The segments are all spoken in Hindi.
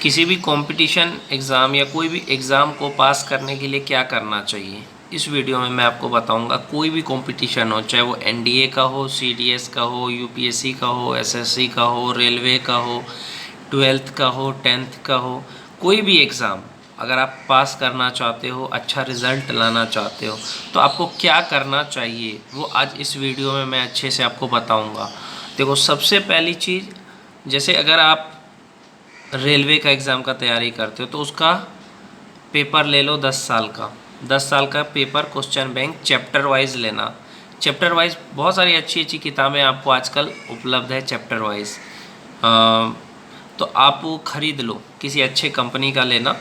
किसी भी कंपटीशन एग्ज़ाम या कोई भी एग्ज़ाम को पास करने के लिए क्या करना चाहिए, इस वीडियो में मैं आपको बताऊंगा। कोई भी कंपटीशन हो, चाहे वो एनडीए का हो, सीडीएस का हो, यूपीएससी का हो, एसएससी का हो, रेलवे का हो, 12th का हो, 10th का हो, कोई भी एग्ज़ाम अगर आप पास करना चाहते हो, अच्छा रिज़ल्ट लाना चाहते हो, तो आपको क्या करना चाहिए वो आज इस वीडियो में मैं अच्छे से आपको बताऊँगा। देखो, सबसे पहली चीज़, जैसे अगर आप रेलवे का एग्ज़ाम का तैयारी करते हो तो उसका पेपर ले लो 10 साल का। 10 साल का paper question bank chapter wise लेना। चैप्टर वाइज बहुत सारी अच्छी अच्छी किताबें आपको आजकल उपलब्ध है चैप्टर वाइज। तो आप वो ख़रीद लो, किसी अच्छे कंपनी का लेना,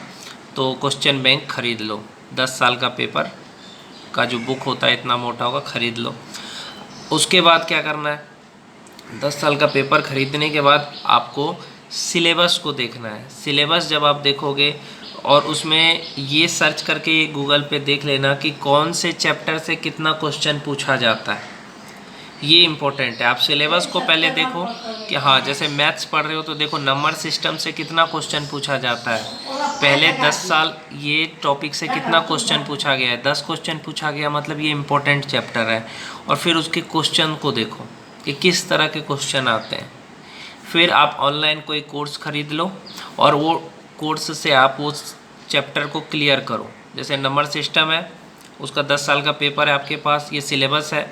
तो क्वेश्चन बैंक ख़रीद लो। 10 साल का पेपर का जो बुक होता है इतना मोटा होगा, ख़रीद लो। उसके बाद क्या करना है, 10 साल का पेपर ख़रीदने के बाद आपको सिलेबस को देखना है। सिलेबस जब आप देखोगे और उसमें ये सर्च करके गूगल पे देख लेना कि कौन से चैप्टर से कितना क्वेश्चन पूछा जाता है, ये इम्पोर्टेंट है। आप सिलेबस को पहले देखो कि हाँ, जैसे मैथ्स पढ़ रहे हो तो देखो नंबर सिस्टम से कितना क्वेश्चन पूछा जाता है। पहले 10 साल ये टॉपिक से कितना क्वेश्चन पूछा गया है, 10 क्वेश्चन पूछा गया, मतलब ये इम्पोर्टेंट चैप्टर है। और फिर उसके क्वेश्चन को देखो कि किस तरह के क्वेश्चन आते हैं। फिर आप ऑनलाइन कोई कोर्स ख़रीद लो और वो कोर्स से आप उस चैप्टर को क्लियर करो। जैसे नंबर सिस्टम है, उसका 10 साल का पेपर है आपके पास, ये सिलेबस है।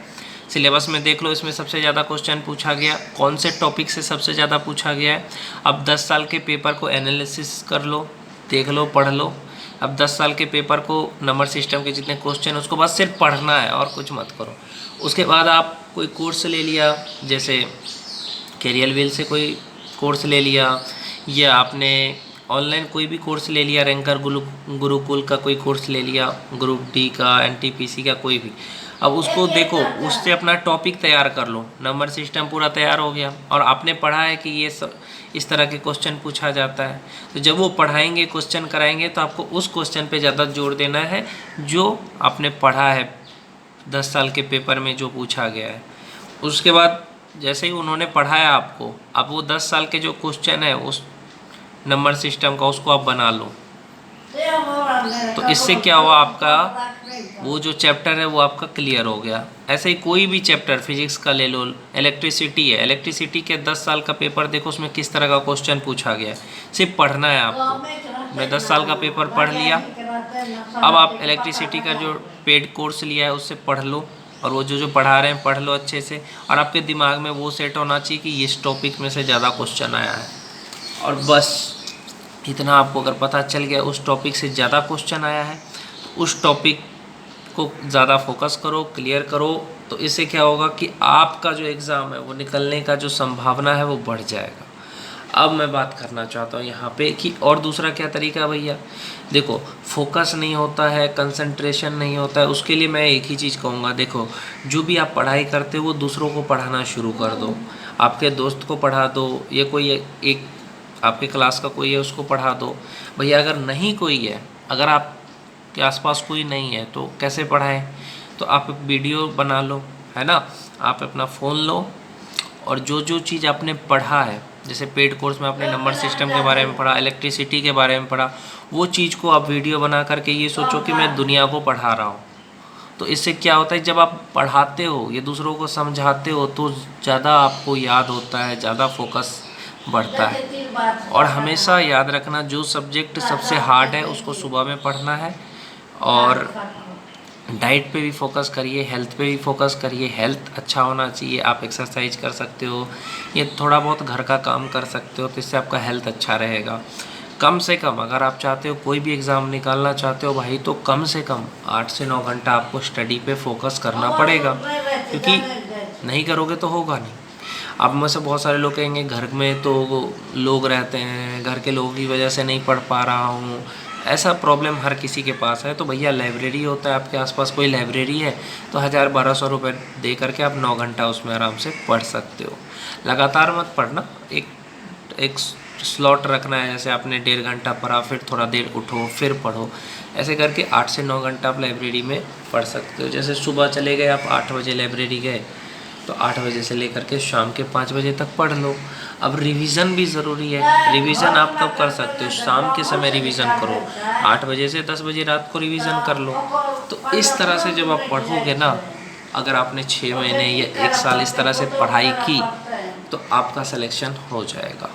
सिलेबस में देख लो इसमें सबसे ज़्यादा क्वेश्चन पूछा गया, कौन से टॉपिक से सबसे ज़्यादा पूछा गया है। अब 10 साल के पेपर को एनालिसिस कर लो, देख लो, पढ़ लो। अब 10 साल के पेपर को नंबर सिस्टम के जितने क्वेश्चन उसको बस सिर्फ पढ़ना है और कुछ मत करो। उसके बाद आप कोई कोर्स ले लिया, जैसे कैरियर व्हील से कोई कोर्स ले लिया, या आपने ऑनलाइन कोई भी कोर्स ले लिया, रैंकर गुरुकुल का कोई कोर्स ले लिया, ग्रुप डी का, एनटीपीसी का, कोई भी। अब उसको देखो, उससे अपना टॉपिक तैयार कर लो। नंबर सिस्टम पूरा तैयार हो गया और आपने पढ़ा है कि ये सब इस तरह के क्वेश्चन पूछा जाता है। तो जब वो पढ़ाएंगे, क्वेश्चन कराएंगे, तो आपको उस क्वेश्चन पे ज़्यादा जोर देना है जो आपने पढ़ा है 10 साल के पेपर में जो पूछा गया है। उसके बाद जैसे ही उन्होंने पढ़ाया आपको, अब वो 10 साल के जो क्वेश्चन है उस नंबर सिस्टम का, उसको आप बना लो। तो इससे क्या हुआ, आपका वो जो चैप्टर है वो आपका क्लियर हो गया। ऐसे ही कोई भी चैप्टर, फिजिक्स का ले लो, इलेक्ट्रिसिटी है, इलेक्ट्रिसिटी के 10 साल का पेपर देखो, उसमें किस तरह का क्वेश्चन पूछा गया है, सिर्फ पढ़ना है आपको। मैं 10 साल का पेपर पढ़ लिया, अब आप इलेक्ट्रिसिटी का जो पेड कोर्स लिया है उससे पढ़ लो, और वो जो पढ़ा रहे हैं पढ़ लो अच्छे से, और आपके दिमाग में वो सेट होना चाहिए कि इस टॉपिक में से ज़्यादा क्वेश्चन आया है। और बस इतना आपको अगर पता चल गया उस टॉपिक से ज़्यादा क्वेश्चन आया है, तो उस टॉपिक को ज़्यादा फोकस करो, क्लियर करो। तो इससे क्या होगा कि आपका जो एग्ज़ाम है वो निकलने का जो संभावना है वो बढ़ जाएगा। अब मैं बात करना चाहता हूँ यहाँ पे कि और दूसरा क्या तरीका है भैया। देखो, फोकस नहीं होता है, कंसंट्रेशन नहीं होता है, उसके लिए मैं एक ही चीज़ कहूँगा। देखो, जो भी आप पढ़ाई करते हो वो दूसरों को पढ़ाना शुरू कर दो। आपके दोस्त को पढ़ा दो, ये कोई एक आपके क्लास का कोई है उसको पढ़ा दो। भैया अगर नहीं कोई है, अगर आपके आसपास कोई नहीं है तो कैसे पढ़ाएं, तो आप वीडियो बना लो, है ना। आप अपना फ़ोन लो और जो जो चीज़ आपने पढ़ा है, जैसे पेड कोर्स में आपने नंबर सिस्टम के बारे में पढ़ा, इलेक्ट्रिसिटी के बारे में पढ़ा, वो चीज़ को आप वीडियो बना करके ये सोचो कि मैं दुनिया को पढ़ा रहा हूँ। तो इससे क्या होता है, जब आप पढ़ाते हो, ये दूसरों को समझाते हो, तो ज़्यादा आपको याद होता है, ज़्यादा फोकस बढ़ता है। और हमेशा याद रखना, जो सब्जेक्ट सबसे हार्ड है उसको सुबह में पढ़ना है। और डाइट पे भी फोकस करिए, हेल्थ पे भी फोकस करिए। हेल्थ अच्छा होना चाहिए, आप एक्सरसाइज कर सकते हो, ये थोड़ा बहुत घर का काम कर सकते हो, तो इससे आपका हेल्थ अच्छा रहेगा। कम से कम अगर आप चाहते हो कोई भी एग्ज़ाम निकालना चाहते हो भाई, तो कम से कम 8 से 9 घंटा आपको स्टडी पे फोकस करना पड़ेगा, क्योंकि नहीं करोगे तो होगा नहीं। अब में से बहुत सारे लोग कहेंगे घर में तो लोग रहते हैं, घर के लोगों की वजह से नहीं पढ़ पा रहा हूँ, ऐसा प्रॉब्लम हर किसी के पास है। तो भैया लाइब्रेरी होता है, आपके आसपास कोई लाइब्रेरी है तो 1000-1200 रुपये दे करके आप 9 घंटा उसमें आराम से पढ़ सकते हो। लगातार मत पढ़ना, एक स्लॉट रखना है, जैसे आपने 1.5 घंटा पढ़ा, फिर थोड़ा देर उठो, फिर पढ़ो। ऐसे करके 8 से 9 घंटा आप लाइब्रेरी में पढ़ सकते हो। जैसे सुबह चले गए आप 8 बजे लाइब्रेरी गए, तो 8 बजे से लेकर के शाम के 5 बजे तक पढ़ लो। अब रिवीजन भी ज़रूरी है। रिवीजन आप कब कर सकते हो? शाम के समय रिवीजन करो, 8 बजे से 10 बजे रात को रिवीजन कर लो। तो इस तरह से जब आप पढ़ोगे ना, अगर आपने 6 महीने या 1 साल इस तरह से पढ़ाई की तो आपका सिलेक्शन हो जाएगा।